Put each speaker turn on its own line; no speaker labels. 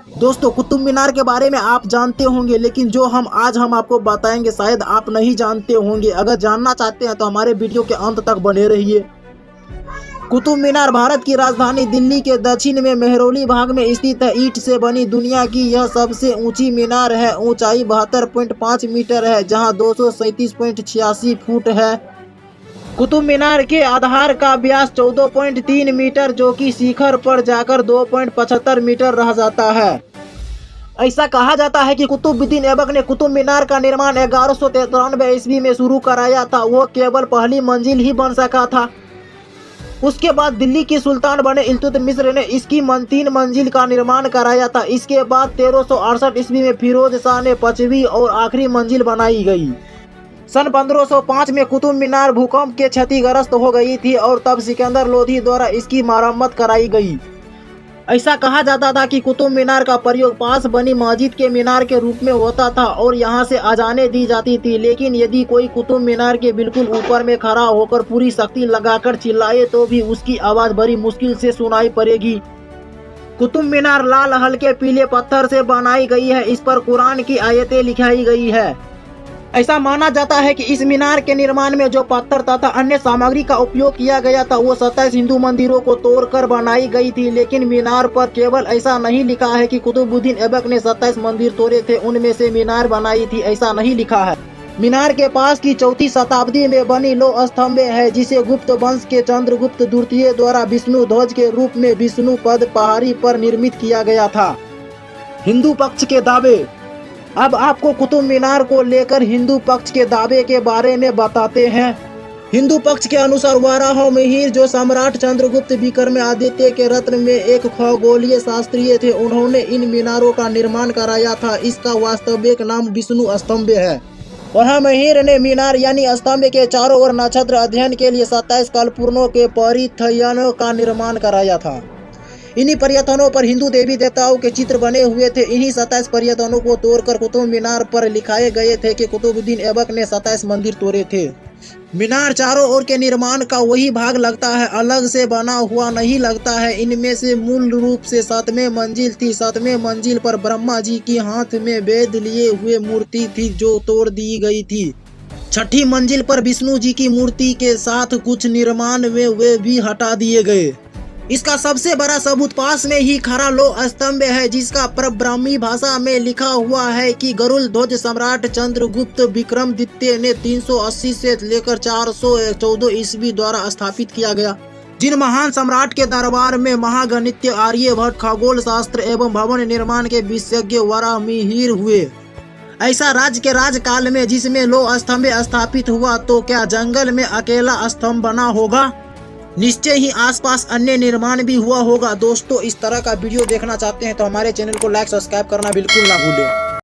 दोस्तों, कुतुब मीनार के बारे में आप जानते होंगे, लेकिन जो आज हम आपको बताएंगे शायद आप नहीं जानते होंगे। अगर जानना चाहते हैं तो हमारे वीडियो के अंत तक बने रहिए। कुतुब मीनार भारत की राजधानी दिल्ली के दक्षिण में मेहरौली भाग में स्थित है। ईंट से बनी दुनिया की यह सबसे ऊंची मीनार है। ऊंचाई 72.5 मीटर है, जहां 237.86 फुट है। कुतुब मीनार के आधार का व्यास 14.3 मीटर, जो कि शिखर पर जाकर 2.75 मीटर रह जाता है। ऐसा कहा जाता है कि कुतुबुद्दीन ऐबक ने कुतुब मीनार का निर्माण 1193 ईस्वी में शुरू कराया था। वो केवल पहली मंजिल ही बन सका था। उसके बाद दिल्ली के सुल्तान बने इल्तुतमिश ने इसकी 3 मंजिल का निर्माण कराया था। इसके बाद 1368 ईस्वी में फिरोज शाह ने 5वीं और आखिरी मंजिल बनाई गई। सन 1505 में कुतुब मीनार भूकंप के क्षतिग्रस्त हो गई थी और तब सिकंदर लोधी द्वारा इसकी मरम्मत कराई गई। ऐसा कहा जाता था कि कुतुब मीनार का प्रयोग पास बनी मस्जिद के मीनार के रूप में होता था और यहाँ से अजानें दी जाती थी। लेकिन यदि कोई कुतुब मीनार के बिल्कुल ऊपर में खड़ा होकर पूरी शक्ति लगाकर चिल्लाए तो भी उसकी आवाज़ बड़ी मुश्किल से सुनाई पड़ेगी। कुतुब मीनार लाल हल्के पीले पत्थर से बनाई गई है। इस पर कुरान की आयतें लिखाई गई है। ऐसा माना जाता है कि इस मीनार के निर्माण में जो पत्थर तथा अन्य सामग्री का उपयोग किया गया था वो 27 हिंदू मंदिरों को तोड़कर बनाई गई थी। लेकिन मीनार पर केवल ऐसा नहीं लिखा है कि कुतुबुद्दीन ऐबक ने 27 मंदिर तोड़े थे, उनमें से मीनार बनाई थी, ऐसा नहीं लिखा है। मीनार के पास की 4वीं शताब्दी में बनी लौह स्तंभ है, जिसे गुप्त वंश के चंद्रगुप्त द्वितीय द्वारा विष्णु ध्वज के रूप में विष्णु पद पहाड़ी पर निर्मित किया गया था। हिंदू पक्ष के दावे। अब आपको कुतुब मीनार को लेकर हिंदू पक्ष के दावे के बारे में बताते हैं। हिंदू पक्ष के अनुसार वाराह मिहिर, जो सम्राट चंद्रगुप्त विक्रमादित्य के रत्न में एक खगोलीय शास्त्री थे, उन्होंने इन मीनारों का निर्माण कराया था। इसका वास्तविक नाम विष्णु स्तंभ है। वाराह मिहिर ने मीनार यानी स्तंभ के चारों ओर नक्षत्र अध्ययन के लिए 27 कलपुर्णों के परिथयनों का निर्माण कराया था। इन्हीं पर्यटनों पर हिंदू देवी देवताओं के चित्र बने हुए थे। इन्हीं 27 पर्यटनों को तोड़कर कुतुब मीनार पर लिखाए गए थे कि कुतुबुद्दीन ऐबक ने 27 मंदिर तोड़े थे। मीनार चारों ओर के निर्माण का वही भाग लगता है, अलग से बना हुआ नहीं लगता है। इनमें से मूल रूप से 7वें मंजिल थी। 7वें मंजिल पर ब्रह्मा जी के हाथ में वेद लिए हुए मूर्ति थी, जो तोड़ दी गई थी। 6ठी मंजिल पर विष्णु जी की मूर्ति के साथ कुछ निर्माण में वे भी हटा दिए गए। इसका सबसे बड़ा सबूत पास में ही खड़ा लौह स्तंभ है, जिसका ब्राह्मी भाषा में लिखा हुआ है कि गरुड़ ध्वज सम्राट चंद्रगुप्त विक्रमादित्य ने 380 से लेकर 414 ईस्वी द्वारा स्थापित किया गया। जिन महान सम्राट के दरबार में महागणित, आर्यभट्ट, खगोल शास्त्र एवं भवन निर्माण के विशेषज्ञ वाराह मिहिर हुए। ऐसा राज्य के राजकाल में जिसमें लौह स्तंभ स्थापित हुआ, तो क्या जंगल में अकेला स्तंभ बना होगा? निश्चय ही आसपास अन्य निर्माण भी हुआ होगा। दोस्तों, इस तरह का वीडियो देखना चाहते हैं तो हमारे चैनल को लाइक सब्सक्राइब करना बिल्कुल ना भूलें।